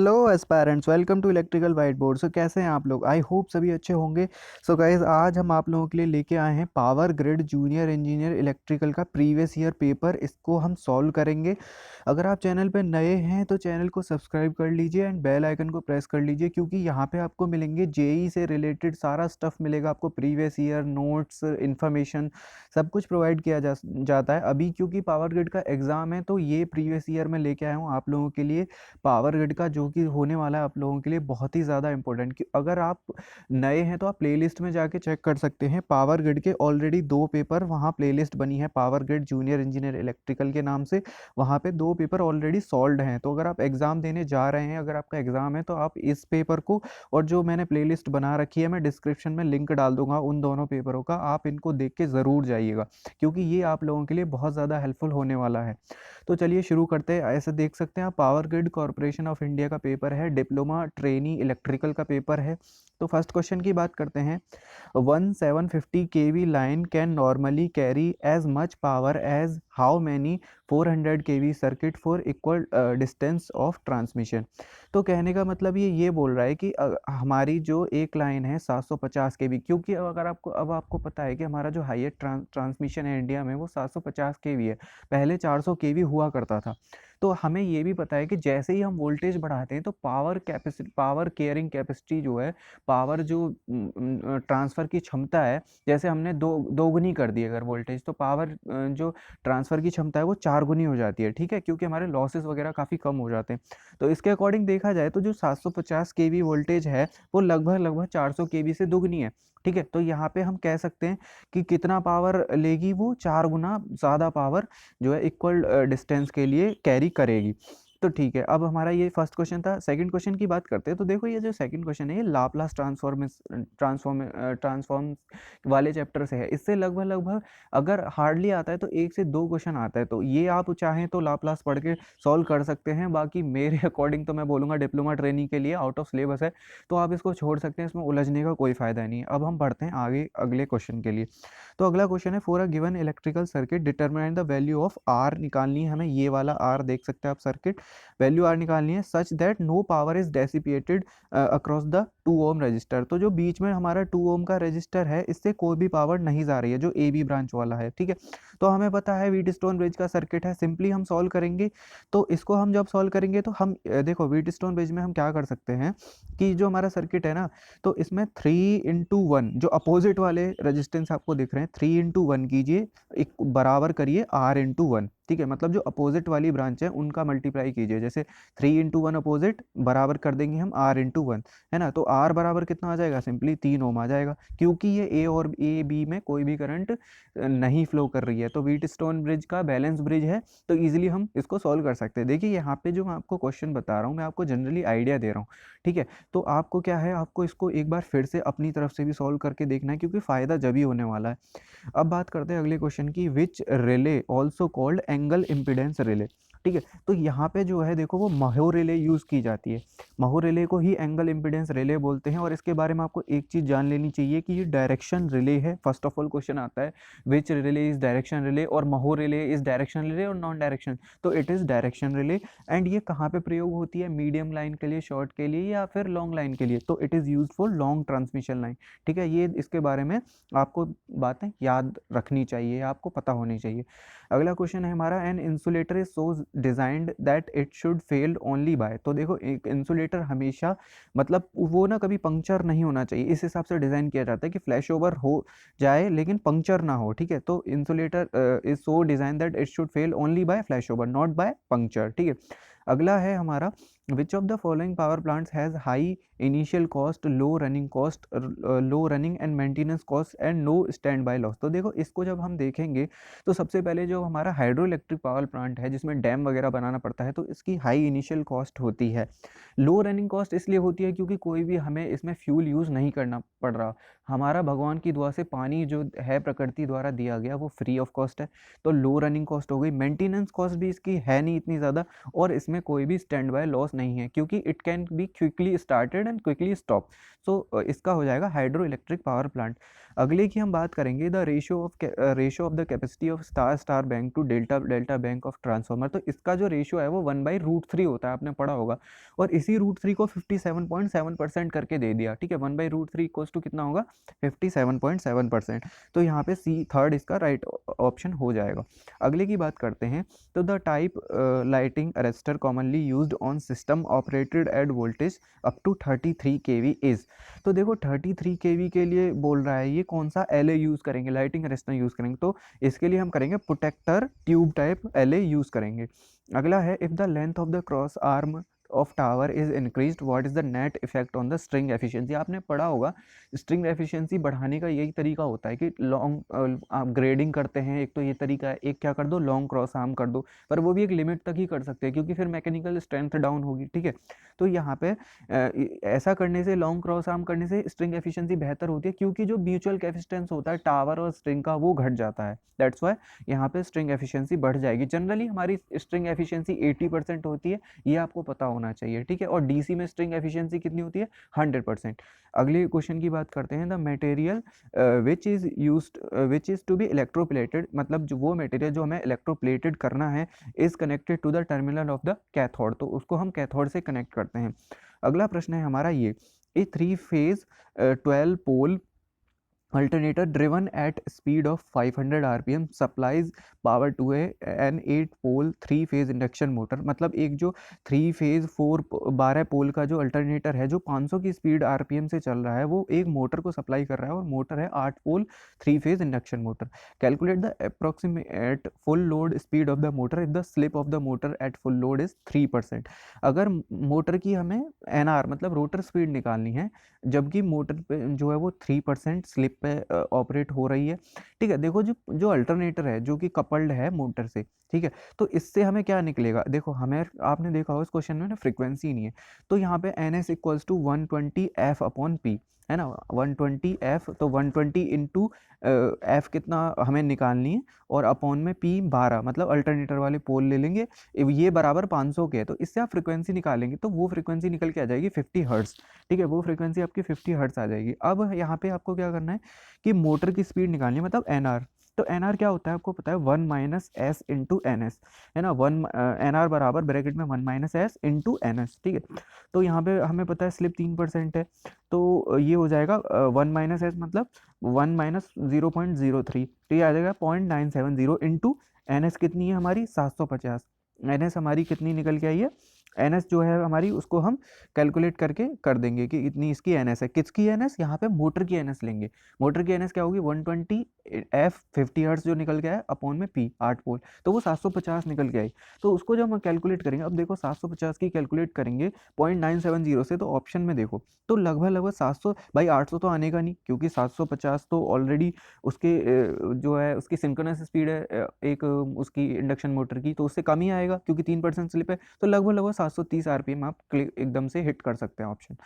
Hello aspirants, welcome to electrical white board. So कैसे हैं आप लोग? आई होप सभी अच्छे होंगे। सो गाइज, आज हम आप लोगों के लिए लेके आए हैं power grid junior engineer electrical का प्रीवियस ईयर पेपर। इसको हम सॉल्व करेंगे। अगर आप चैनल पे नए हैं तो चैनल को सब्सक्राइब कर लीजिए एंड बेल आइकन को प्रेस कर लीजिए, क्योंकि यहाँ पे आपको मिलेंगे जेई से रिलेटेड सारा स्टफ मिलेगा आपको। प्रीवियस ईयर नोट्स, इन्फॉर्मेशन सब कुछ प्रोवाइड किया जाता है। अभी क्योंकि पावर ग्रिड का एग्ज़ाम है तो ये प्रीवियस ईयर में लेके आया हूँ आप लोगों के लिए पावर ग्रिड का, जो कि होने वाला है आप लोगों के लिए बहुत ही ज़्यादा इंपॉर्टेंट। कि अगर आप नए हैं तो आप प्लेलिस्ट में जाके चेक कर सकते हैं। पावर ग्रिड के ऑलरेडी 2 पेपर वहाँ प्लेलिस्ट बनी है, power grid junior engineer electrical के नाम से। वहाँ पे 2 पेपर ऑलरेडी सॉल्व्ड हैं। तो अगर आप एग्ज़ाम देने जा रहे हैं, अगर आपका एग्ज़ाम है, तो आप इस पेपर को और जो मैंने प्लेलिस्ट बना रखी है, मैं डिस्क्रिप्शन में लिंक डाल दूंगा उन दोनों पेपरों का, आप इनको देख के ज़रूर जाइएगा, क्योंकि ये आप लोगों के लिए बहुत ज़्यादा हेल्पफुल होने वाला है। तो चलिए शुरू करते हैं। ऐसे देख सकते हैं आप, power grid corporation of India का पेपर है, डिप्लोमा ट्रेनी इलेक्ट्रिकल का पेपर है। तो फर्स्ट क्वेश्चन की बात करते हैं। 1750 kV line can normally carry as much power as how many 400 kV circuit for equal distance of transmission। तो कहने का मतलब ये बोल रहा है कि हमारी जो एक लाइन है 750 kV, क्योंकि अब आपको पता है कि हमारा जो हाईएस्ट ट्रांसमिशन है इंडिया में वो 750 kV है। पहले 400 kV हुआ करता था। तो हमें ये भी पता है कि जैसे ही हम वोल्टेज बढ़ाते हैं तो पावर केयरिंग कैपेसिटी जो है, पावर जो ट्रांसफ़र की क्षमता है, जैसे हमने दोगुनी कर दी अगर वोल्टेज, तो पावर जो ट्रांसफ़र की क्षमता है वो 4 गुनी हो जाती है। ठीक है, क्योंकि हमारे लॉसेस वगैरह काफ़ी कम हो जाते हैं। तो इसके अकॉर्डिंग देखा जाए तो जो 750 केवी वोल्टेज है वो लगभग 400 केवी से दुगनी है। ठीक है, तो यहाँ पे हम कह सकते हैं कि कितना पावर लेगी, वो 4 गुना ज़्यादा पावर जो है इक्वल डिस्टेंस के लिए कैरी करेगी। तो ठीक है, अब हमारा ये फर्स्ट क्वेश्चन था। सेकंड क्वेश्चन की बात करते हैं। तो देखो, ये जो सेकंड क्वेश्चन है ये लाप्लास ट्रांसफॉर्म वाले चैप्टर से है। इससे लगभग अगर हार्डली आता है तो 1 से 2 क्वेश्चन आता है। तो ये आप चाहें तो लाप्लास पढ़ के सॉल्व कर सकते हैं। बाकी मेरे अकॉर्डिंग तो मैं बोलूँगा डिप्लोमा ट्रेनिंग के लिए आउट ऑफ सिलेबस है, तो आप इसको छोड़ सकते हैं, इसमें उलझने का कोई फ़ायदा नहीं है। अब हम बढ़ते हैं आगे अगले क्वेश्चन के लिए। तो अगला क्वेश्चन है, for a given electrical circuit determine the value of R. निकालनी है हमें, ये वाला आर देख सकते हैं आप, सर्किट वैल्यू आर निकालनी है, such that no power is dissipated across the 2 ohm resistor. तो जो बीच में हमारा 2 ओम का रजिस्टर है, इससे कोई भी पावर नहीं जा रही है, जो ए बी ब्रांच वाला है। ठीक है, तो हमें पता है व्हीटस्टोन ब्रिज का सर्किट है, सिंपली हम सॉल्व करेंगे। तो इसको हम जब सॉल्व करेंगे तो हम देखो व्हीटस्टोन ब्रिज में हम क्या कर सकते हैं कि जो हमारा सर्किट है ना, तो इसमें 3:1 जो अपोजिट वाले रेजिस्टेंस आपको दिख रहे हैं, 3:1 कीजिए, एक बराबर करिए R/1। ठीक है, मतलब जो अपोजिट वाली ब्रांच है उनका मल्टीप्लाई कीजिए। जैसे 3:1 अपोजिट बराबर कर देंगे हम R/1, है ना। तो R बराबर कितना आ जाएगा? सिंपली 3 ओम आ जाएगा, क्योंकि ये ए और ए बी में कोई भी करंट नहीं फ्लो कर रही है। तो व्हीटस्टोन ब्रिज का बैलेंस ब्रिज है, तो ईजिली हम इसको सॉल्व कर सकते हैं। देखिए यहाँ पे जो मैं आपको क्वेश्चन बता रहा हूँ, मैं आपको जनरली आइडिया दे रहा हूँ। ठीक है, तो आपको क्या है, आपको इसको एक बार फिर से अपनी तरफ से भी सॉल्व करके देखना है, क्योंकि फ़ायदा जब ही होने वाला है। अब बात करते हैं अगले क्वेश्चन की, विच relay also called angle impedance relay. ठीक है, तो यहाँ पे जो है देखो, वो महो रिले यूज़ की जाती है। महो रिले को ही एंगल इम्पीडेंस रिले बोलते हैं। और इसके बारे में आपको एक चीज़ जान लेनी चाहिए कि ये डायरेक्शन रिले है। फर्स्ट ऑफ ऑल क्वेश्चन आता है, विच रिले इज डायरेक्शन रिले, और महो रिले इज डायरेक्शन रिले और नॉन डायरेक्शन। तो it is direction relay. And ये कहाँ पे प्रयोग होती है? मीडियम लाइन के लिए, शॉर्ट के लिए, या फिर लॉन्ग लाइन के लिए। तो it is use for long transmission line. ठीक है, ये इसके बारे में आपको बातें याद रखनी चाहिए, आपको पता होनी चाहिए। अगला क्वेश्चन है हमारा, an insulator is so designed that it should fail only bye. तो देखो, एक इंसुलेटर हमेशा, मतलब वो ना कभी पंक्चर नहीं होना चाहिए, इस हिसाब से डिज़ाइन किया जाता है कि फ्लैश ओवर हो जाए लेकिन पंक्चर ना हो। ठीक है, तो insulator is so design that it should fail only by flashover, not by puncture. ठीक है, अगला है हमारा, which of the following power plants has high initial cost, low running cost, low running and maintenance cost and no standby loss. तो देखो, इसको जब हम देखेंगे तो सबसे पहले जो हमारा हाइड्रो इलेक्ट्रिक पावर प्लांट है, जिसमें डैम वगैरह बनाना पड़ता है, तो इसकी हाई इनिशियल कॉस्ट होती है। लो रनिंग कॉस्ट इसलिए होती है क्योंकि कोई भी हमें इसमें फ्यूल यूज़ नहीं करना पड़ रहा। हमारा भगवान की दुआ से पानी जो है प्रकृति द्वारा दिया गया, वो फ्री ऑफ कॉस्ट है, तो लो रनिंग कॉस्ट हो गई। मेंटेनेंस कॉस्ट भी इसकी है नहीं इतनी ज़्यादा, और इसमें कोई भी स्टैंड बाय लॉस नहीं है, क्योंकि it can be quickly started and quickly stop. So इसका हो जाएगा हाइड्रो इलेक्ट्रिक पावर प्लांट। अगले की हम बात करेंगे the ratio of the capacity of star bank to delta bank of transformer. तो इसका जो रेशियो है वो 1/√3 होता है, आपने पढ़ा होगा, और इसी √3 को 57.7% करके दे दिया। ठीक है, 1/√3 इक्वल्स टू कितना होगा, 57.7%। तो यहाँ पे सी थर्ड इसका राइट ऑप्शन हो जाएगा। अगले की बात करते हैं, तो the type lighting arrester commonly used on system operated at voltage up to 33 kV is. तो देखो 33 kV के लिए बोल रहा है, ये कौन सा LA यूज़ करेंगे, लाइटिंग अरेस्टर यूज़ करेंगे, तो इसके लिए हम करेंगे protector tube type LA use करेंगे। अगला है, if the length of the cross arm of tower is increased what is the net effect on the string efficiency. आपने पढ़ा होगा स्ट्रिंग एफिशिएंसी बढ़ाने का यही तरीका होता है कि लॉन्ग आप ग्रेडिंग करते हैं, एक तो ये तरीका है, एक क्या कर दो, लॉन्ग क्रॉस आर्म कर दो, पर वो भी एक लिमिट तक ही कर सकते हैं क्योंकि फिर मैकेनिकल स्ट्रेंथ डाउन होगी। ठीक है, तो यहाँ पे ऐसा करने से, लॉन्ग क्रॉस आर्म करने से स्ट्रिंग एफिशिएंसी बेहतर होती है, क्योंकि जो म्यूचुअल कैपेसिटेंस होता है टावर और स्ट्रिंग का वो घट जाता है। दैट्स वाई यहाँ पे स्ट्रिंग एफिशिएंसी बढ़ जाएगी। जनरली हमारी स्ट्रिंग एफिशिएंसी 80% होती है, ये आपको पता होना चाहिए। ठीक है, और डीसी में स्ट्रिंग एफिशिएंसी कितनी होती है, 100%। अगले क्वेश्चन की बात करते हैं, the material which is to be electroplated, मतलब जो वो मटेरियल जो हमें इलेक्ट्रोप्लेटेड करना है is connected to the terminal of the cathode, तो उसको हम कैथोड से कनेक्ट करते हैं। अगला प्रश्न है हमारा ये, ए 3-phase 12 pole alternator driven at speed of 500 rpm supplies power to an 8 pole 3 phase induction motor। मतलब एक जो 3 phase 12 पोल का जो अल्टरनेटर है जो 500 की स्पीड rpm से चल रहा है, वो एक मोटर को सप्लाई कर रहा है, और मोटर है 8 पोल 3 phase induction motor. Calculate the approximate full load speed of the motor if the slip of the motor at full load is 3%। अगर मोटर की हमें NR मतलब रोटर स्पीड निकालनी है, जबकि मोटर पे जो है वो 3% स्लिप पे ऑपरेट हो रही है। ठीक है, देखो जो जो अल्टरनेटर है जो कि कपल्ड है मोटर से, ठीक है, तो इससे हमें क्या निकलेगा, देखो हमें, आपने देखा हो इस क्वेश्चन में ना फ्रीक्वेंसी नहीं है, तो यहाँ पे NS इक्वल्स टू 120 F/P है ना, 120 F, तो 120 इंटू F कितना हमें निकालनी है, और अपॉन में P 12, मतलब अल्टरनेटर वाले पोल ले लेंगे, ये बराबर 500 के है, तो इससे आप फ्रीक्वेंसी निकालेंगे तो वो फ्रीक्वेंसी निकल के आ जाएगी 50 हर्ट्ज। ठीक है, वो फ्रीक्वेंसी आपकी 50 हर्ट्ज आ जाएगी। अब यहाँ पे आपको क्या करना है कि मोटर की स्पीड निकालनी है, मतलब NR। तो NR क्या होता है आपको पता है, 1 - S इंटू NS, है ना, NR बराबर ब्रैकेट में 1 - S इंटू NS। ठीक है, तो यहाँ पे हमें पता है स्लिप 3% है, तो ये हो जाएगा 1 - S मतलब 1 - 0.03, तो ये आ जाएगा 0.970 इंटू NS कितनी है हमारी 750। NS हमारी कितनी निकल के आई है, NS जो है हमारी उसको हम कैलकुलेट करके कर देंगे कि इतनी इसकी NS है। किसकी NS, यहाँ पे मोटर की NS लेंगे। मोटर की NS क्या होगी, 120 F 50 हर्ट्ज जो निकल के आया अपॉन में P 8 पोल, तो वो 750 निकल के आई। तो उसको जब हम कैलकुलेट करेंगे, अब देखो 750 की कैलकुलेट करेंगे 0.970 से, तो ऑप्शन में देखो तो लगभग 700, भाई 800 तो आने का नहीं, क्योंकि 750 तो ऑलरेडी उसके जो है उसकी सिंक्रोनस स्पीड है उसकी इंडक्शन मोटर की, तो उससे कम ही आएगा क्योंकि 3% स्लिप है, तो लगभग 730 RPM आप एकदम से हिट कर सकते हैं ऑप्शन।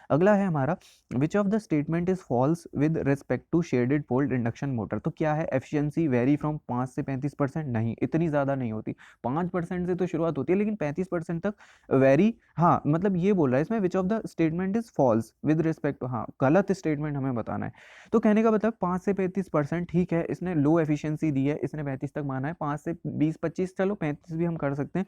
अगला है हमारा, which of the statement is false with respect to shaded poled induction motor. तो क्या है, एफिशिएंसी वेरी फ्रॉम 5 से 35%, नहीं, इतनी ज़्यादा नहीं होती, 5% से तो शुरुआत होती है, लेकिन 35% तक वेरी, हाँ मतलब ये बोल रहा है इसमें, which of the statement is false with respect to, हाँ गलत स्टेटमेंट हमें बताना है। तो कहने का मतलब 5 से 35%, ठीक है, इसने लो एफिशिएंसी दी है, इसने 35 तक माना है, 5 से 20-25, चलो 35 भी हम कर सकते हैं,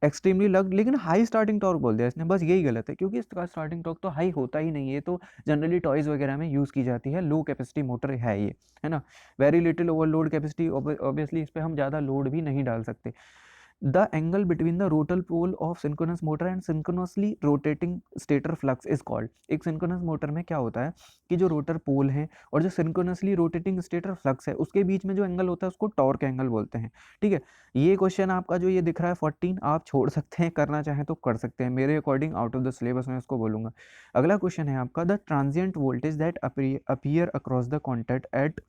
एक्सट्रीमली लग, लेकिन हाई स्टार्टिंग टॉर्क बोल दिया इसने, बस यही गलत है, क्योंकि इसका स्टार्टिंग टॉर्क तो हाई होता ही नहीं है, तो जनरली टॉयज़ वगैरह में यूज़ की जाती है, लो कैपेसिटी मोटर है ये, है ना। Very little overload capacity, obviously इस पर हम ज़्यादा लोड भी नहीं डाल सकते। The angle between the rotor pole of synchronous motor and synchronously rotating stator flux is called. एक सिंक्रोनस मोटर में क्या होता है कि जो रोटर पोल है और जो सिंक्रोनसली रोटेटिंग स्टेटर फ्लक्स है उसके बीच में जो एंगल होता है उसको टॉर्क एंगल बोलते हैं। ठीक है, ये क्वेश्चन आपका जो ये दिख रहा है 14, आप छोड़ सकते हैं, करना चाहें तो कर सकते हैं, मेरे according out of the syllabus में इसको बोलूँगा। अगला क्वेश्चन है आपका, the transient voltage that appear across the contact at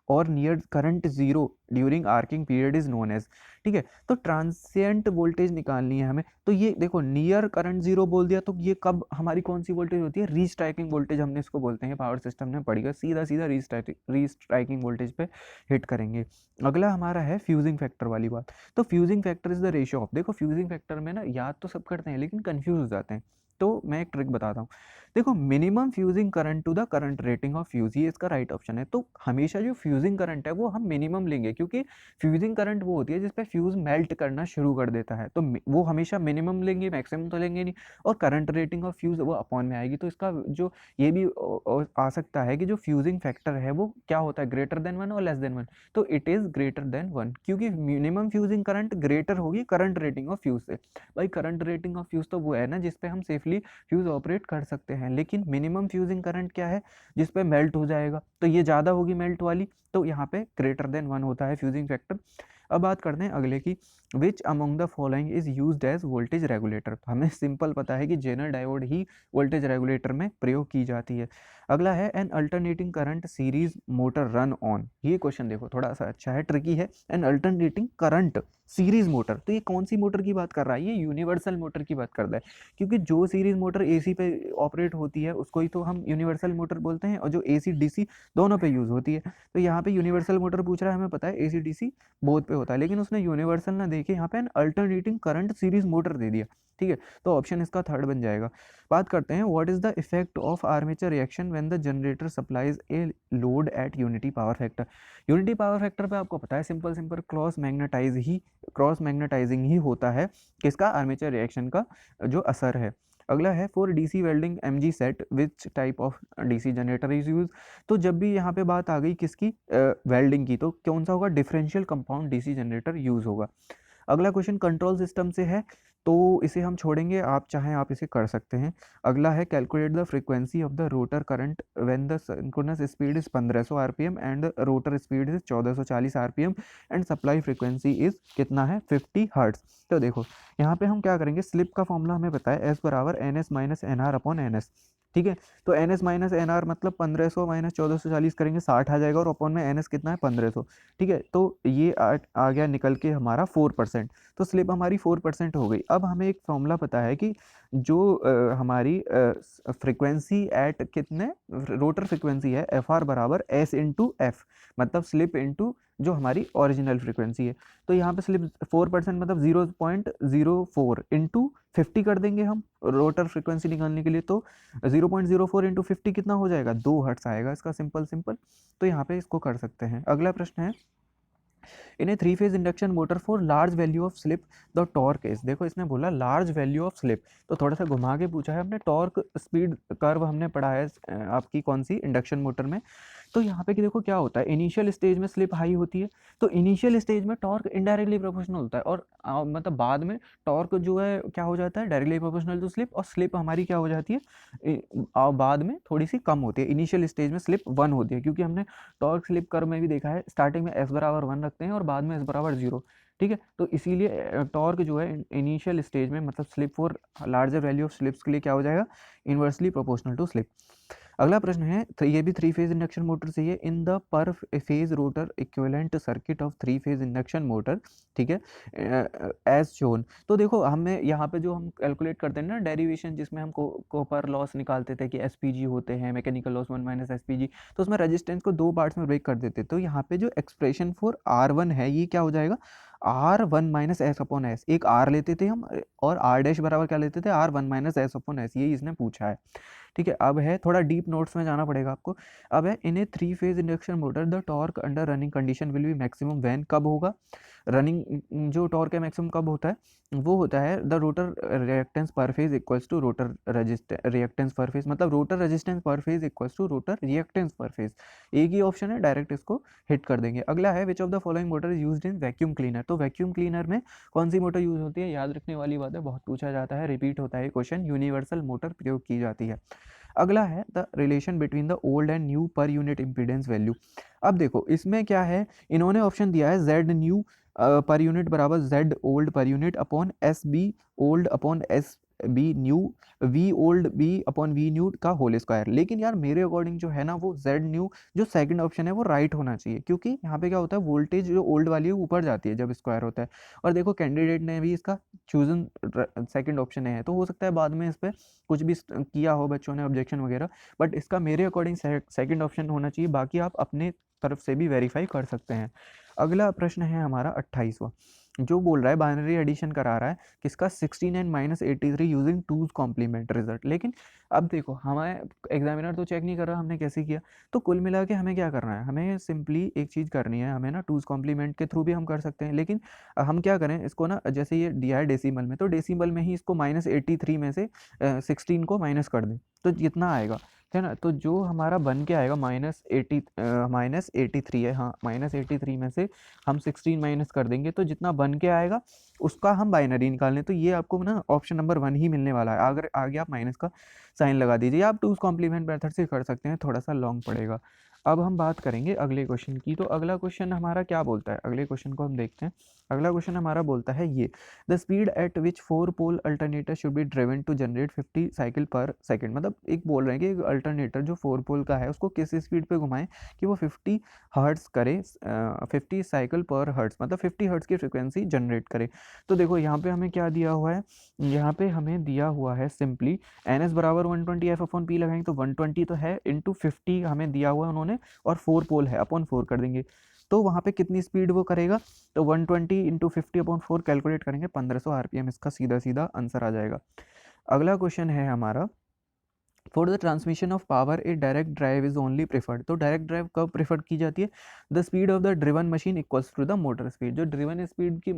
or near current zero during arcing period is known as. ठीक है, तो ट्रांसिएंट वोल्टेज निकालनी है हमें। तो ये देखो नियर करंट जीरो बोल दिया, तो ये कब हमारी कौन सी वोल्टेज होती है, रीस्ट्राइकिंग वोल्टेज हमने इसको बोलते हैं, पावर सिस्टम में पढ़ेगा, सीधा सीधा रीस्ट्राइकिंग वोल्टेज पे हिट करेंगे। अगला हमारा है फ्यूजिंग फैक्टर वाली बात। तो fusing factor is the ratio of, देखो फ्यूजिंग फैक्टर में ना याद तो सब करते हैं लेकिन कंफ्यूज हो जाते हैं, तो मैं एक ट्रिक बताता हूँ। देखो minimum fusing current to the current rating of fuse, ये इसका राइट ऑप्शन है। तो हमेशा जो फ्यूजिंग करंट है वो हम मिनिमम लेंगे, क्योंकि फ्यूजिंग करंट वो होती है जिसपे फ्यूज मेल्ट करना शुरू कर देता है, तो वो हमेशा मिनिमम लेंगे, मैक्सिमम तो लेंगे नहीं। और करंट रेटिंग ऑफ फ्यूज वो अपॉन में आएगी, तो इसका जो ये भी आ सकता है कि जो फ्यूजिंग फैक्टर है वो क्या होता है, ग्रेटर देन 1 और लेस देन 1। तो इट इज ग्रेटर देन 1, क्योंकि मिनिमम फ्यूजिंग करंट ग्रेटर होगी करंट रेटिंग ऑफ फ्यूज से। भाई करंट रेटिंग ऑफ फ्यूज तो वो है ना जिसपे हम सेफली फ्यूज ऑपरेट कर सकते हैं, लेकिन मिनिमम फ्यूजिंग करंट क्या है, जिस पे मेल्ट हो जाएगा, तो ये ज़्यादा होगी मेल्ट वाली, तो यहाँ पे ग्रेटर देन 1 होता है फ्यूजिंग फैक्टर। अब बात करते हैं अगले की, which among the following is used as voltage regulator. हमें सिंपल पता है कि जेनर डायोड ही वोल्टेज रेगुलेटर में प्रयोग की जाती है। अगला है an alternating current series motor run on, ये क्वेश्चन देखो थोड़ा सा अच्छा है, ट्रिकी है। An alternating current series motor, तो ये कौन सी मोटर की बात कर रहा है, ये यूनिवर्सल मोटर की बात कर रहा है, क्योंकि जो सीरीज मोटर एसी पे ऑपरेट होती है उसको ही तो हम यूनिवर्सल मोटर बोलते हैं, और जो एसी डीसी दोनों पे यूज होती है। तो यहाँ पे यूनिवर्सल मोटर पूछ रहा है, हमें पता है एसी डीसी बोथ पे होता है, लेकिन उसने यूनिवर्सल ना देके यहाँ पे an alternating current series motor दे दिया। ठीक है, तो ऑप्शन इसका थर्ड बन जाएगा। बात करते हैं what is the effect of armature reaction when the generator supplies a load at unity power factor. Unity power factor पे आपको पता है सिंपल सिंपल क्रॉस मैग्नेटाइजिंग ही होता है किसका, आर्मेचर रिएक्शन का जो असर है। अगला है for DC welding MG set which type of DC generator is use. तो जब भी यहाँ पे बात आ गई किसकी, वेल्डिंग की, तो कौन सा होगा, differential compound DC generator use होगा। अगला क्वेश्चन कंट्रोल सिस्टम से है, तो इसे हम छोड़ेंगे, आप चाहें आप इसे कर सकते हैं। अगला है calculate the frequency of the rotor current when the synchronous speed is 1500 RPM and rotor speed is 1440 RPM and supply frequency is कितना है, 50 हर्ट्ज। तो देखो यहाँ पे हम क्या करेंगे, स्लिप का फॉर्मूला हमें पता है एस बराबर N S minus N R upon N S. ठीक है, तो N S minus N R मतलब 1500 माइनस 1440 करेंगे 60 आ जाएगा, और अपॉन में एन एस कितना है 1500। ठीक है, तो ये आ गया निकल के हमारा 4%, तो स्लिप हमारी 4% हो गई। अब हमें एक फॉर्मूला पता है कि जो हमारी फ्रिक्वेंसी एट कितने, रोटर फ्रिक्वेंसी है एफ आर बराबर एस इंटू एफ, मतलब स्लिप इंटू जो हमारी ओरिजिनल फ्रिक्वेंसी है। तो यहाँ पे स्लिप 4% मतलब 0.04 इंटू 50 कर देंगे हम रोटर फ्रिक्वेंसी निकालने के लिए, तो 0.04 इंटू 50 कितना हो जाएगा, 2 हर्ट्ज आएगा इसका, सिंपल सिंपल। तो यहाँ पे इसको कर सकते हैं। अगला प्रश्न है इन ए 3 phase induction motor for large value of slip the torque is. देखो इसने बोला लार्ज वैल्यू ऑफ स्लिप, तो थोड़ा सा घुमा के पूछा है हमने, टॉर्क स्पीड कर्व हमने पढ़ा है आपकी कौन सी इंडक्शन मोटर में। तो यहाँ पे कि देखो क्या होता है, इनिशियल स्टेज में स्लिप हाई होती है, तो इनिशियल स्टेज में टॉर्क इनडायरेक्टली प्रोपोर्शनल होता है, और मतलब बाद में टॉर्क जो है क्या हो जाता है, डायरेक्टली प्रोपोर्शनल टू स्लिप, और स्लिप हमारी क्या हो जाती है बाद में थोड़ी सी कम होती है। इनिशियल स्टेज में स्लिप 1 होती है, क्योंकि हमने टॉर्क स्लिप कर्व में भी देखा है स्टार्टिंग में एस बराबर 1 रखते हैं और बाद में एस बराबर 0। ठीक है, तो इसीलिए टॉर्क जो है इनिशियल स्टेज में मतलब slip for larger value of slips के लिए क्या हो जाएगा, इनवर्सली प्रोपोर्शनल टू स्लिप। अगला प्रश्न है, तो ये भी 3 फेज इंडक्शन मोटर से ही है, इन द पर phase rotor equivalent circuit of 3 phase induction motor. ठीक है, एज शोन। तो देखो हमें यहाँ पे जो हम कैलकुलेट करते हैं ना डेरिवेशन, जिसमें हम कॉपर लॉस निकालते थे कि एसपीजी होते हैं, मैकेनिकल लॉस 1 माइनस एसपीजी, तो उसमें रेजिस्टेंस को 2 पार्ट्स में ब्रेक कर देते। तो यहाँ पे जो एक्सप्रेशन फॉर R1 है ये क्या हो जाएगा, R1 minus S upon S, एक R लेते थे हम, और R डैश बराबर क्या लेते थे, R1 minus S upon S, ये इसने पूछा है। ठीक है, अब है थोड़ा डीप नोट्स में जाना पड़ेगा आपको। अब है इन ए 3 phase induction motor the torque under running condition will be maximum when, कब होगा रनिंग, जो टॉर्क है मैक्सिमम कब होता है, वो होता है the rotor reactance per phase equals to rotor reactance per phase, मतलब rotor resistance per phase equals to rotor reactance per phase. एक ही ऑप्शन है, डायरेक्ट इसको हिट कर देंगे। अगला है which of the following motor is used in vacuum cleaner. तो वैक्यूम क्लीनर में कौन सी मोटर यूज होती है, याद रखने वाली बात है, बहुत पूछा जाता है, रिपीट होता है क्वेश्चन, यूनिवर्सल मोटर प्रयोग की जाती है। अगला है the relation between the old and new per unit impedance value. अब देखो इसमें क्या है, इन्होंने ऑप्शन दिया है जेड न्यू पर यूनिट बराबर Z old per unit upon S B old upon S V old B upon V new का होल स्क्वायर। लेकिन यार मेरे अकॉर्डिंग जो है ना वो जेड न्यू जो सेकंड ऑप्शन है वो राइट होना चाहिए, क्योंकि यहाँ पे क्या होता है वोल्टेज जो ओल्ड वाली है ऊपर जाती है जब स्क्वायर होता है। और देखो कैंडिडेट ने भी इसका चूजन सेकंड ऑप्शन है, तो हो सकता है बाद में इस पर कुछ भी किया हो बच्चों ने ऑब्जेक्शन वगैरह, बट इसका मेरे अकॉर्डिंग सेकंड ऑप्शन होना चाहिए। बाकी आप अपने तरफ से भी वेरीफाई कर सकते हैं। अगला प्रश्न है हमारा 28वां, जो बोल रहा है बाइनरी एडिशन करा रहा है किसका 69 माइनस 83 यूजिंग टूज कॉम्प्लीमेंट रिजल्ट। लेकिन अब देखो हमारे एग्जामिनर तो चेक नहीं कर रहा हमने कैसे किया, तो कुल मिला के हमें क्या करना है, हमें सिंपली एक चीज़ करनी है, हमें ना टूज कॉम्प्लीमेंट के थ्रू भी हम कर सकते हैं। लेकिन हम क्या करें इसको ना, जैसे ये दिया है डेसिमल में, तो डेसिमल में ही इसको -83 में से 16 को माइनस कर दें तो कितना आएगा, है ना। तो जो हमारा बन के आएगा -83 है, हाँ -83 में से हम 16 माइनस कर देंगे तो जितना बन के आएगा उसका हम बाइनरी निकाल लें। तो ये आपको ना ऑप्शन नंबर 1 ही मिलने वाला है। अगर आगे आप माइनस का साइन लगा दीजिए, आप टूज कॉम्प्लीमेंट मेथड से कर सकते हैं, थोड़ा सा लॉन्ग पड़ेगा। अब हम बात करेंगे अगले क्वेश्चन की। तो अगला क्वेश्चन हमारा क्या बोलता है, अगले क्वेश्चन को हम देखते हैं। अगला क्वेश्चन हमारा बोलता है ये, the speed at which 4 pole alternator should be driven to generate 50 cycle per second. मतलब एक बोल रहे हैं कि एक अल्टरनेटर जो 4 पोल का है उसको किस स्पीड पे घुमाएं कि वो 50 हर्ट्स करे, 50 साइकिल पर हर्ट्स, मतलब 50 हर्ट्स की फ्रिक्वेंसी जनरेट करे। तो देखो यहाँ पे हमें क्या दिया हुआ है, यहाँ पे हमें दिया हुआ है सिंपली एन एस बराबर 120 एफ अपॉन पी लगाएंगे, तो 120 तो है इंटू 50 हमें दिया हुआ है उन्होंने, और 4 पोल है अपॉन 4 कर देंगे। तो वहाँ पे कितनी स्पीड वो करेगा, तो 120 इंटू 50 अपॉन 4 कैलकुलेट करेंगे 1500 आरपीएम, इसका सीधा सीधा आंसर आ जाएगा। अगला क्वेश्चन है हमारा, for the transmission of power a direct drive is only preferred. तो डायरेक्ट ड्राइव कब प्रेफर की जाती है, the speed of the driven machine equals to the motor speed. जो ड्रिवन स्पीड की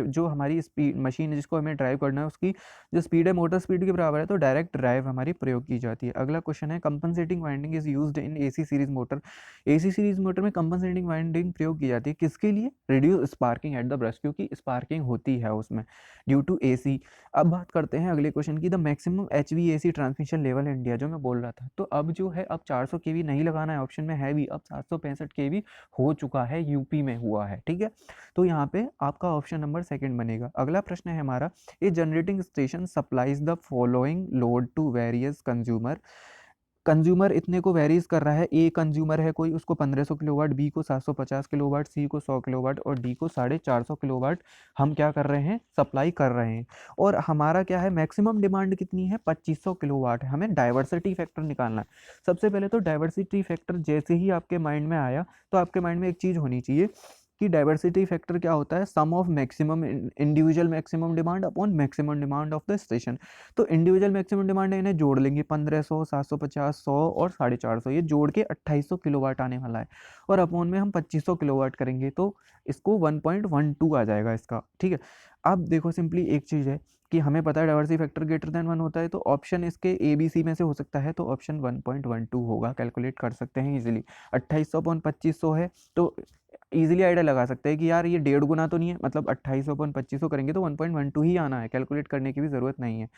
जो हमारी स्पीड मशीन है जिसको हमें ड्राइव करना है उसकी जो स्पीड है मोटर स्पीड के बराबर है, तो डायरेक्ट ड्राइव हमारी प्रयोग की जाती है। अगला क्वेश्चन है, compensating winding is used in AC series motor. AC series motor में कंपनसेटिंग वाइंडिंग प्रयोग की जाती है किसके लिए, reduce sparking at the brush, क्योंकि स्पार्किंग होती है उसमें ड्यू टू एसी। अब बात करते हैं अगले क्वेश्चन की, the maximum HVAC transmission level India, जो मैं बोल रहा था। तो अब जो है अब 400 केवी नहीं लगाना है ऑप्शन में है भी, अब 765 केवी हो चुका है, यूपी में हुआ है, ठीक है। तो यहाँ पे आपका ऑप्शन नंबर सेकंड बनेगा। अगला प्रश्न है हमारा, a generating station supplies the following load to various consumer. Consumer इतने को वेरीज कर रहा है, ए कंज्यूमर है कोई, उसको 1500 किलोवाट, बी को 750 किलोवाट, सी को 100 किलोवाट और डी को 450 किलोवाट हम क्या कर रहे हैं, सप्लाई कर रहे हैं। और हमारा क्या है, मैक्सिमम डिमांड कितनी है, 2500 किलोवाट है। हमें डाइवर्सिटी फैक्टर निकालना है। सबसे पहले तो डाइवर्सिटी फैक्टर जैसे ही आपके माइंड में आया तो आपके माइंड में एक चीज़ होनी चाहिए कि डाइवर्सिटी फैक्टर क्या होता है, sum of maximum individual maximum demand upon maximum demand of the station. तो इंडिविजुअल मैक्सिमम डिमांड है, इन्हें जोड़ लेंगे, 1500, 750, 100 और 450, ये जोड़ के 2800 किलोवाट आने वाला है। और अपॉन में हम 2500 किलोवाट करेंगे तो इसको 1.12 आ जाएगा इसका, ठीक है। अब देखो सिंपली एक चीज़ है कि हमें पता है डाइवर्सिटी फैक्टर ग्रेटर देन 1 होता है, तो ऑप्शन इसके ए बी सी में से हो सकता है, तो ऑप्शन 1.12 होगा, कैलकुलेट कर सकते हैं इजीली। 2800 अपॉन 2500 है तो इजीली आइडिया लगा सकते हैं कि यार ये 1.5 गुना तो नहीं है, मतलब 2800 अपॉन 2500 करेंगे तो 1.12 ही आना है, कैलकुलेट करने की भी ज़रूरत नहीं है।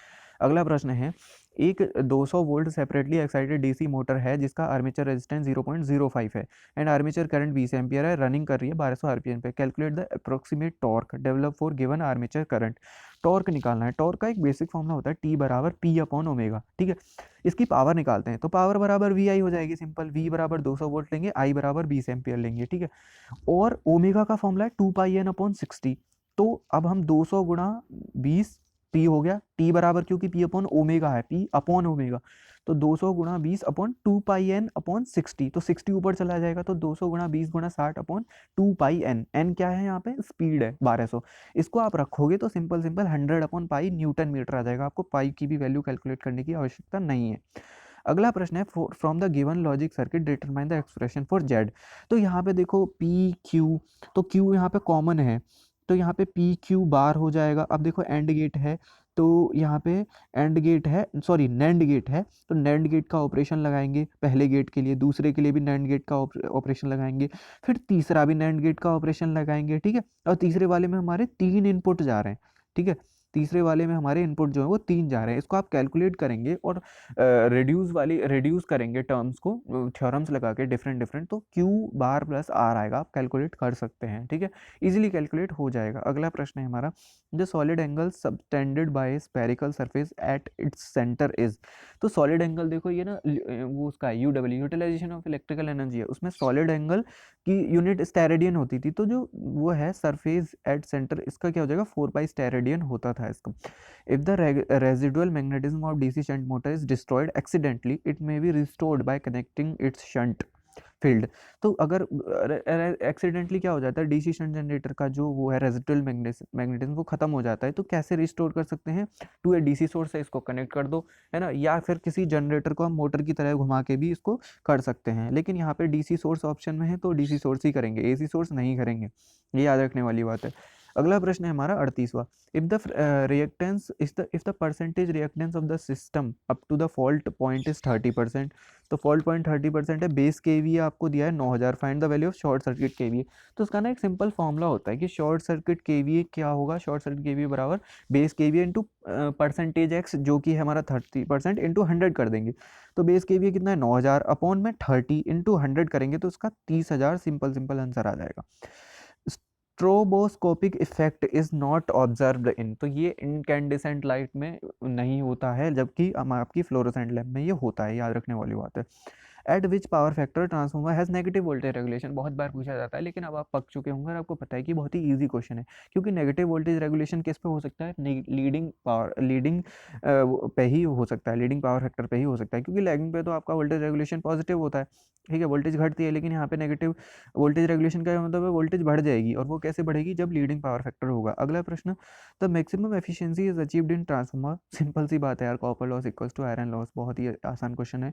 अगला प्रश्न है, एक 200 volt separately excited DC motor है जिसका आर्मेचर रेजिस्टेंस 0.05 है एंड आर्मेचर करंट 20 एम्पियर है, रनिंग कर रही है 1200 आरपीएम पे, calculate the approximate torque develop for given armature current. Torque निकालना है। टॉर्क का एक बेसिक फॉर्मूला होता है टी बराबर पी अपॉन ओमेगा, ठीक है। इसकी पावर निकालते हैं तो पावर बराबर वी आई हो जाएगी, सिंपल, वी बराबर 200 वोल्ट लेंगे, आई बराबर 20 एम्पियर लेंगे, ठीक है। और ओमेगा का फॉर्मूला है 2 पाई एन अपॉन 60। तो अब हम 200 गुणा 20 पी हो गया, टी बराबर क्योंकि पी अपॉन ओमेगा है, पी अपॉन ओमेगा, तो 200 गुणा 20 अपॉन 2 पाई एन अपॉन 60, तो 60 ऊपर चला जाएगा, तो 200 गुणा 20 गुणा 60 अपॉन 2 पाई एन। एन क्या है यहाँ पे, स्पीड है 1200, इसको आप रखोगे तो simple simple 100 upon pi newton meter आ जाएगा, आपको पाई की भी वैल्यू कैलकुलेट करने की आवश्यकता नहीं है। अगला प्रश्न है, from the given logic circuit determine the expression for Z. तो यहाँ पे देखो पी क्यू, तो क्यू यहाँ पे कॉमन है, तो यहाँ पे पी क्यू बार हो जाएगा। अब देखो एंड गेट है, तो यहाँ पे एंड गेट है, सॉरी नैंड गेट है, तो नैंड गेट का ऑपरेशन लगाएंगे पहले गेट के लिए, दूसरे के लिए भी नैंड गेट का ऑपरेशन लगाएंगे, फिर तीसरा भी नैंड गेट का ऑपरेशन लगाएंगे, ठीक है। और तीसरे वाले में हमारे 3 इनपुट जा रहे हैं, ठीक है। तीसरे वाले में हमारे इनपुट जो है वो 3 जा रहे हैं। इसको आप कैलकुलेट करेंगे और रिड्यूस करेंगे टर्म्स को थ्योरम्स लगा के डिफरेंट, तो Q बार प्लस R आएगा, आप कैलकुलेट कर सकते हैं, ठीक है, इजीली कैलकुलेट हो जाएगा। अगला प्रश्न है हमारा, the solid angle subtended by spherical surface at its centre is. तो सॉलिड एंगल देखो ये ना वो उसका UW utilisation of electrical energy है, उसमें सॉलिड एंगल की यूनिट स्टेरेडियन होती थी, तो जो वो है सरफेस एट सेंटर, इसका क्या हो जाएगा 4 पाई स्टेरेडियन होता था इसका। If the residual magnetism of DC shunt motor is destroyed accidentally it may be restored bye connecting it's shunt field. तो अगर एक्सीडेंटली क्या हो जाता है, डीसी शंट जनरेटर का जो वो है रेजिडुअल मैग्नेटिज्म वो खत्म हो जाता है, तो कैसे रिस्टोर कर सकते हैं, टू ए डीसी सोर्स से इसको कनेक्ट कर दो, है ना, या फिर किसी जनरेटर को हम मोटर की तरह घुमा के भी इसको कर सकते हैं। लेकिन यहाँ पे डीसी सोर्स ऑप्शन में है तो डीसी सोर्स ही करेंगे, एसी सोर्स नहीं करेंगे, ये याद रखने वाली बात है। अगला प्रश्न है हमारा 38वां, if the percentage reactance of the system up to the fault point is 30%, तो फॉल्ट पॉइंट 30% है, बेस केवीए आपको दिया है 9000, find the value of short circuit KVA. तो उसका ना एक सिंपल फॉर्मूला होता है कि शॉर्ट सर्किट केवीए क्या होगा, शॉर्ट सर्किट केवीए बराबर base KVA into percentage x, जो कि है हमारा 30% इंटू 100 कर देंगे। तो बेस केवीए कितना है 9000 अपॉन में 30 इंटू 100 करेंगे तो उसका 30000 सिंपल आंसर आ जाएगा। Stroboscopic effect is not observed in, तो ये इनकैंडिसेंट लाइट में नहीं होता है, जबकि आपकी फ्लोरोसेंट लैंप में ये होता है, याद रखने वाली बात है। Eight which power factor transformer has negative voltage regulation, बहुत बार पूछा जाता है, लेकिन अब आप पक चुके होंगे और आपको पता है कि बहुत ही इजी क्वेश्चन है, क्योंकि नेगेटिव वोल्टेज रेगुलेशन किस पे हो सकता है, लीडिंग पे ही हो सकता है, लीडिंग पावर फैक्टर पे ही हो सकता है, क्योंकि लैगिंग पे तो आपका वोल्टेज रेगुलेशन पॉजिटिव होता है, ठीक है, वोल्टेज घटती है, लेकिन यहाँ पे नेगेटिव वोल्टेज रेगुलेशन का मतलब है वोल्टेज बढ़ जाएगी, और वो कैसे बढ़ेगी, जब लीडिंग पावर फैक्टर होगा। अगला प्रश्न, the maximum efficiency is achieved in transformer, simple सी बात है यार, copper loss equals to iron loss, बहुत ही आसान क्वेश्चन है।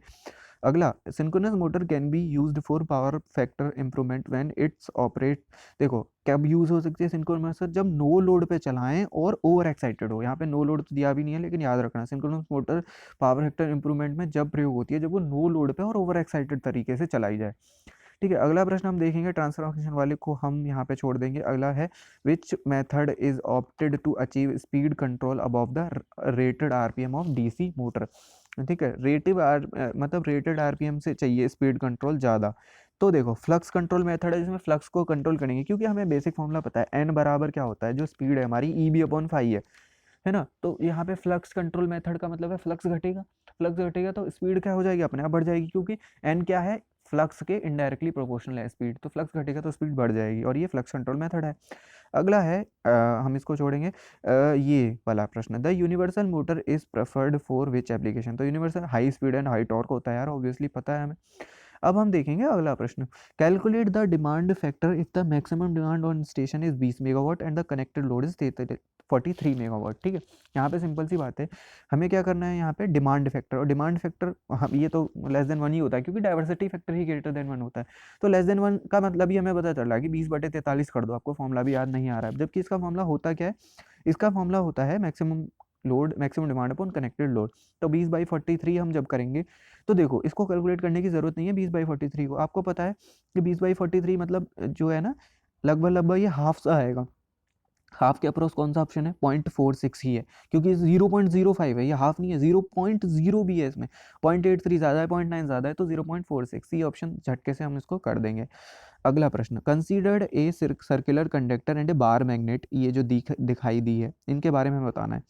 अगला, synchronous motor can be used for power factor improvement when it's operate, देखो कब यूज हो सकती है सिंक्रोनस मोटर, जब नो लोड पे चलाएं और ओवर एक्साइटेड हो, यहाँ पे नो लोड तो दिया भी नहीं है, लेकिन याद रखना synchronous motor power factor improvement में जब प्रयोग होती है जब वो नो लोड पे और ओवर एक्साइटेड तरीके से चलाई जाए, ठीक है। अगला प्रश्न हम देखेंगे, ट्रांसफर फंक्शन वाले को हम यहाँ पे छोड़ देंगे। अगला है, which method is opted to achieve speed control above the rated RPM of DC motor, ठीक है, मतलब रेटेड आरपीएम से चाहिए स्पीड कंट्रोल ज़्यादा। तो देखो फ्लक्स कंट्रोल मेथड है जिसमें फ्लक्स को कंट्रोल करेंगे, क्योंकि हमें बेसिक फॉर्मूला पता है, एन बराबर क्या होता है, जो स्पीड है हमारी ई बी अपॉन फाई है ना, तो यहाँ पे फ्लक्स कंट्रोल मेथड का मतलब है फ्लक्स घटेगा, फ्लक्स घटेगा तो स्पीड क्या हो जाएगी, अपने आप बढ़ जाएगी, क्योंकि एन क्या है, फ्लक्स के इनडायरेक्टली प्रोपोर्शनल है स्पीड, तो फ्लक्स घटेगा तो स्पीड बढ़ जाएगी, और ये फ्लक्स कंट्रोल मेथड है। अगला है हम इसको छोड़ेंगे, ये वाला प्रश्न, the universal motor is preferred for which application, तो universal high speed and high torque होता है यार, ऑब्वियसली पता है हमें। अब हम देखेंगे अगला प्रश्न, calculate the demand factor if the maximum demand on station is 20 megawatt and the connected load is 43 megawatt, ठीक है। यहाँ पे सिंपल सी बात है, हमें क्या करना है, यहाँ पे डिमांड फैक्टर, और डिमांड फैक्टर हम ये तो लेस देन 1 ही होता है, क्योंकि डाइवर्सिटी फैक्टर ही ग्रेटर देन 1 होता है, तो लेस देन 1 का मतलब ही हमें पता चल रहा है कि 20/43 कर दो, आपको फॉर्मूला भी याद नहीं आ रहा है, जबकि इसका फॉर्मूला होता क्या है, इसका फॉर्मूला होता है maximum load maximum demand upon connected load. तो 20/43 हम जब करेंगे, तो देखो इसको कैलकुलेट करने की जरूरत नहीं है 20/43 को, आपको पता है कि 20/43 मतलब जो है ना, लगभग ये हाफ सा आएगा, हाफ के अप्रोच कौन सा ऑप्शन है, 0.46 ही है, क्योंकि 0.05 है, ये हाफ नहीं है, 0.0 भी है इसमें, 0.83 ज़्यादा है, 0.9 ज़्यादा है, तो 0.46 ये ऑप्शन झटके से हम इसको कर देंगे। अगला प्रश्न, considered a circular conductor and A bar magnet, ये जो दिखाई दी है इनके बारे में बताना है।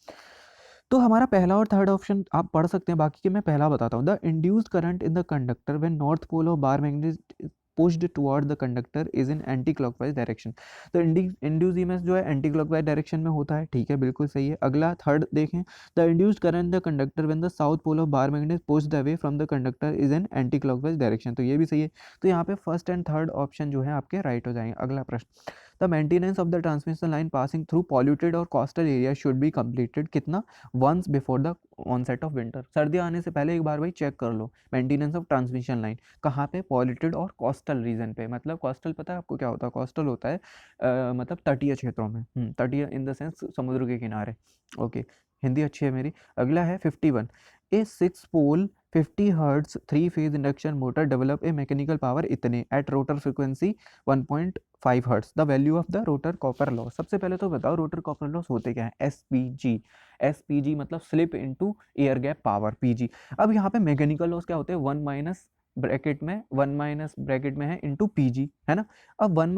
तो हमारा पहला और थर्ड ऑप्शन आप पढ़ सकते हैं, बाकी के मैं पहला बताता हूँ, the induced current in the conductor when north pole of bar magnet pushed toward the conductor is in anticlockwise direction, तो इंड्यूस ईएमएफ जो है एंटी क्लॉकवाइज डायरेक्शन में होता है, ठीक है, बिल्कुल सही है। अगला थर्ड देखें, the induced current the conductor when the south pole of bar magnet pushed away from the conductor is in anticlockwise direction, तो ये भी सही है। तो यहाँ पे फर्स्ट एंड थर्ड ऑप्शन जो है आपके राइट हो जाएंगे। अगला प्रश्न, the maintenance of the transmission line passing through polluted or coastal area should be completed कितना, once before the onset of winter, सर्दियाँ आने से पहले एक बार भाई चेक कर लो मेंटेनेंस ऑफ ट्रांसमिशन लाइन कहाँ पे, पॉल्यूटेड और कोस्टल रीजन पे, मतलब कोस्टल पता है आपको क्या होता है, कोस्टल होता है मतलब तटीय क्षेत्रों में, तटीय इन द सेंस समुद्र के किनारे, ओके, हिंदी अच्छी है मेरी। अगला है 51, a 6 pole 50 hertz 3 phase induction motor develop a mechanical power इतने at rotor frequency 1.5 hertz, the value of the rotor copper loss. सबसे पहले तो बताओ रोटर कॉपर लॉस होते क्या है, एसपीजी। एसपीजी मतलब slip into air gap power, PG. अब यहाँ पे मैकेनिकल लॉस क्या होते हैं, वन माइनस ब्रैकेट में है इंटू पीजी, है ना। अब वन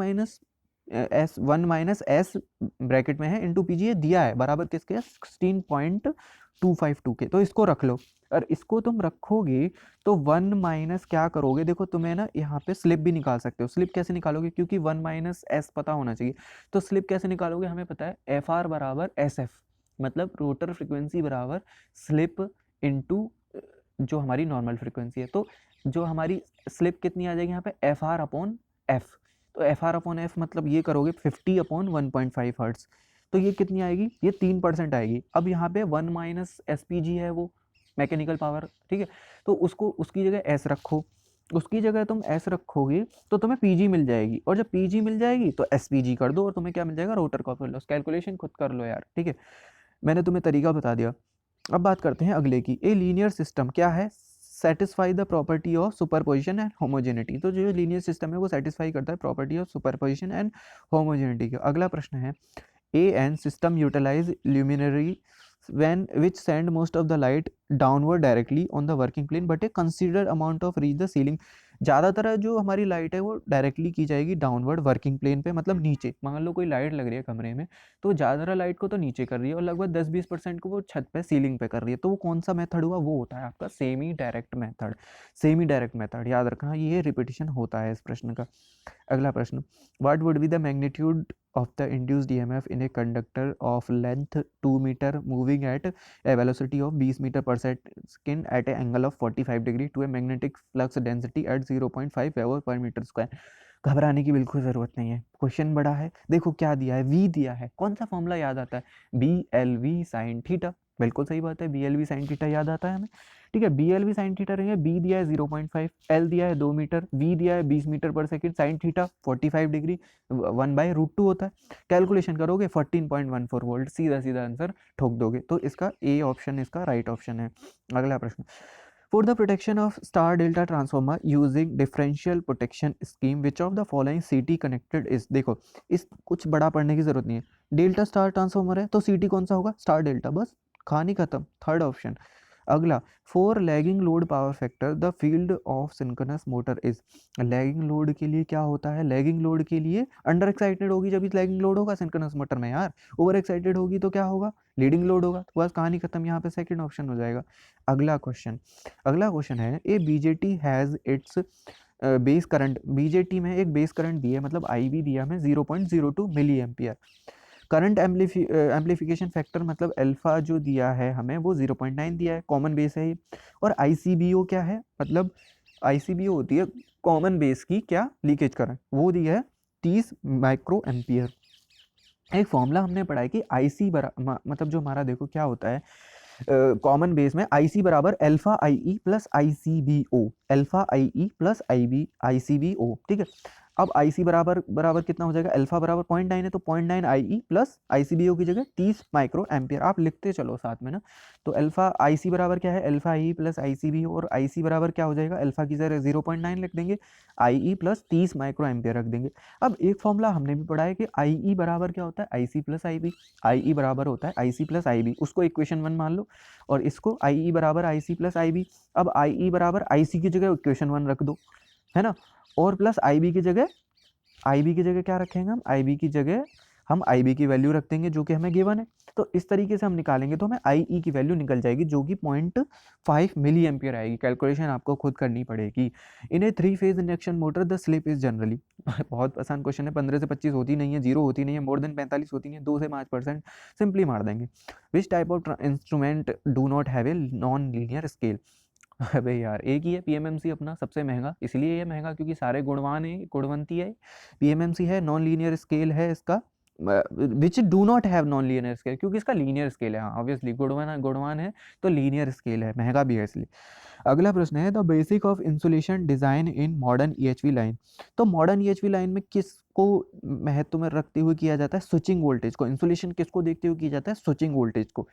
माइनस एस ब्रैकेट में है इंटू पीजी, ये दिया है बराबर किसके, 16.252 के। तो इसको रख लो, और इसको तुम रखोगे तो वन माइनस क्या करोगे, देखो तुम्हें ना यहाँ पे स्लिप भी निकाल सकते हो। स्लिप कैसे निकालोगे, क्योंकि वन माइनस एस पता होना चाहिए, तो स्लिप कैसे निकालोगे, हमें पता है एफ आर बराबर एस एफ, मतलब रोटर फ्रिक्वेंसी बराबर स्लिप इंटू जो हमारी नॉर्मल फ्रिक्वेंसी है। तो जो हमारी स्लिप कितनी आ जाएगी यहाँ पे, एफ आर अपॉन एफ। तो एफ आर अपॉन एफ मतलब ये करोगे 50 अपॉन 1.5 हर्ट्स, तो ये कितनी आएगी, ये 3% आएगी। अब यहाँ पे one minus S P G है वो मैकेनिकल पावर, ठीक है, तो उसको उसकी जगह एस रखो, उसकी जगह तुम एस रखोगे तो तुम्हें पीजी मिल जाएगी, और जब पीजी मिल जाएगी तो एसपीजी कर दो और तुम्हें क्या मिल जाएगा, रोटर कॉपर लॉस। कैलकुलेशन खुद कर लो यार, ठीक है, मैंने तुम्हें तरीका बता दिया। अब बात करते हैं अगले की, ए लीनियर सिस्टम क्या है, satisfy the property of superposition and homogeneity. तो जो लीनियर सिस्टम है वो सेटिस्फाई करता है property of superposition and homogeneity का। अगला प्रश्न है, a an system utilize luminary when which send most of the light downward directly on the working plane but a considered amount of reach the ceiling। ज़्यादातर जो हमारी light है वो directly की जाएगी डाउनवर्ड वर्किंग प्लेन पे, मतलब नीचे। मान लो कोई लाइट लग रही है कमरे में, तो ज़्यादातर लाइट को तो नीचे कर रही है और लगभग 10-20% को वो छत पे सीलिंग पे कर रही है। तो वो कौन सा मेथड हुआ, वो होता है आपका semi direct method. Semi direct method याद रखना, ये रिपीटिशन होता है इस प्रश्न का। अगला प्रश्न, what would be the magnitude of the induced EMF in a conductor of length 2 meter moving at a velocity of 20 meter per second at an angle of 45 degree to a magnetic flux density at 0.5 weber per metre square. घबराने की बिल्कुल ज़रूरत नहीं है, question बड़ा है। देखो क्या दिया है, वी दिया है, कौन सा फॉर्मूला याद आता है, B L V sine theta. बिल्कुल सही बात है, B L V sine theta याद आता है हमें, ठीक है। B L V sine theta रहेंगे, बी दिया है 0.5, एल दिया है 2 मीटर, वी दिया है 20 मीटर पर सेकंड, साइन थीटा 45 डिग्री, 1/√2 होता है। कैलकुलेशन करोगे 14.14 वोल्ट, सीधा सीधा आंसर ठोक दोगे। तो इसका ए ऑप्शन इसका राइट ऑप्शन है। अगला प्रश्न, for the protection of star delta transformer using differential protection scheme which of the following सीटी कनेक्टेड इज। देखो इस कुछ बड़ा पढ़ने की जरूरत नहीं है, डेल्टा स्टार ट्रांसफॉर्मर है तो सीटी कौन सा होगा, स्टार डेल्टा, बस कहानी खत्म, थर्ड ऑप्शन। अगला, for lagging load power factor the field of synchronous motor is. Lagging load के लिए क्या होता है, लैगिंग लोड के लिए अंडर एक्साइटेड होगी जब लैगिंग लोड होगा सिंक्रोनस मोटर में यार, ओवर एक्साइटेड होगी तो क्या होगा, लीडिंग लोड होगा। तो बस कहानी खत्म, यहाँ पे सेकंड ऑप्शन हो जाएगा। अगला क्वेश्चन है, a BJT has its base current, BJT में एक बेस करंट दिया है, मतलब आई बी दिया हमें 0.02 milli ampere. Current amplification factor मतलब अल्फा जो दिया है हमें वो 0.9 दिया है, कॉमन बेस है ये। और आईसीबीओ क्या है, मतलब आईसीबीओ होती है कॉमन बेस की क्या लीकेज करंट, वो दिया है 30 माइक्रो एम्पियर। एक फॉर्मूला हमने पढ़ा है कि आईसी मतलब जो हमारा देखो क्या होता है कॉमन बेस में, आईसी बराबर अल्फा आई ई प्लस आईसीबीओ, अल्फा आई ई प्लस आईसीबीओ, ठीक है। अब आईसी बराबर बराबर कितना हो जाएगा, अल्फा बराबर 0.9 है तो 0.9 आई प्लस आईसीबीओ की जगह 30 माइक्रो एम्पियर, आप लिखते चलो साथ में ना। तो अल्फा आईसी बराबर क्या है, अल्फा आई प्लस आईसीबीओ, और आईसी बराबर क्या हो जाएगा, अल्फा की जगह 0.9 लिख देंगे, आई प्लस 30 माइक्रो एम्पियर रख देंगे। अब एक फॉर्मूला हमने भी पढ़ा है कि आई बराबर क्या होता है, आईसी प्लस आई बी, आई बराबर होता है आईसी प्लस आई बी, उसको इक्वेशन 1 मान लो, और इसको आई बराबर आईसी प्लस आई बी। अब आई बराबर आईसी की जगह इक्वेशन 1 रख दो, है ना, और प्लस आईबी की जगह क्या रखेंगे हम आईबी की वैल्यू रख देंगे जो कि हमें गिवन है। तो इस तरीके से हम निकालेंगे तो हमें आई की वैल्यू निकल जाएगी जो कि 0.5 मिली एम्पियर आएगी। कैलकुलेशन आपको खुद करनी पड़ेगी। इन ए 3 phase induction motor the slip is generally बहुत आसान क्वेश्चन है, 15 से 25 होती नहीं है, 0 होती नहीं है, मोर देन 45 होती नहीं है, 2 से 5% सिंपली मार देंगे। Which type of instrument do not have a non linear scale. अबे यार एक ही है पीएमएमसी अपना सबसे महंगा, इसलिए ये महंगा क्योंकि सारे गुणवान है, गुणवंती है। पीएमएमसी है, नॉन लीनियर स्केल है इसका, which do not have non linear scale, क्योंकि इसका लीनियर स्केल है, हाँ ऑब्वियसली गुणवान है तो लीनियर स्केल है, महंगा भी है इसलिए। अगला प्रश्न है, the basic of insulation design in modern EHV line. तो मॉडर्न ईएचवी लाइन में किसको महत्व में रखते हुए किया जाता है, स्विचिंग वोल्टेज को। इंसुलेशन किसको देखते हुए किया जाता है, स्विचिंग वोल्टेज को।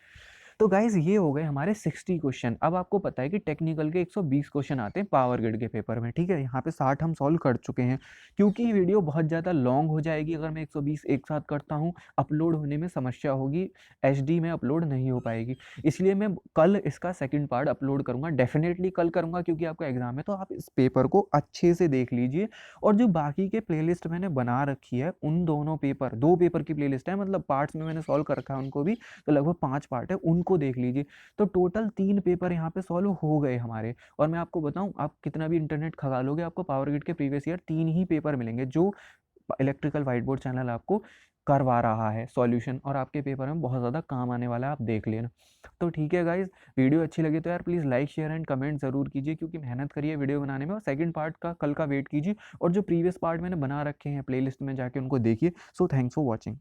तो गाइज़ ये हो गए हमारे 60 क्वेश्चन। अब आपको पता है कि टेक्निकल के 120 क्वेश्चन आते हैं पावर ग्रिड के पेपर में, ठीक है? यहाँ पे 60 हम सॉल्व कर चुके हैं। क्योंकि ये वीडियो बहुत ज़्यादा लॉन्ग हो जाएगी अगर मैं 120 एक साथ करता हूँ, अपलोड होने में समस्या होगी, एचडी में अपलोड नहीं हो पाएगी। इसलिए मैं कल इसका सेकंड पार्ट अपलोड करूँगा, डेफ़िनेटली कल करूँगा क्योंकि आपका एग्ज़ाम है, तो आप इस पेपर को अच्छे से देख लीजिए। और जो बाकी के प्लेलिस्ट मैंने बना रखी है, उन दोनों पेपर 2 पेपर की प्लेलिस्ट है, मतलब पार्ट्स में मैंने सॉल्व कर रखा है उनको भी, तो लगभग 5 पार्ट है, उनको देख लीजिए। तो टोटल 3 पेपर यहाँ पे सॉल्व हो गए हमारे। और मैं आपको बताऊँ, आप कितना भी इंटरनेट खंगालोगे, आपको पावर ग्रिड के प्रीवियस ईयर 3 ही पेपर मिलेंगे, जो इलेक्ट्रिकल व्हाइट बोर्ड चैनल आपको करवा रहा है सॉल्यूशन, और आपके पेपर में बहुत ज़्यादा काम आने वाला है, आप देख लेना। तो ठीक है गाइज़, वीडियो अच्छी लगी तो यार please like, share and comment ज़रूर कीजिए, क्योंकि मेहनत करी है वीडियो बनाने में। और सेकंड पार्ट का कल का वेट कीजिए, और जो प्रीवियस पार्ट मैंने बना रखे हैं प्लेलिस्ट में जाके उनको देखिए। So thanks for watching.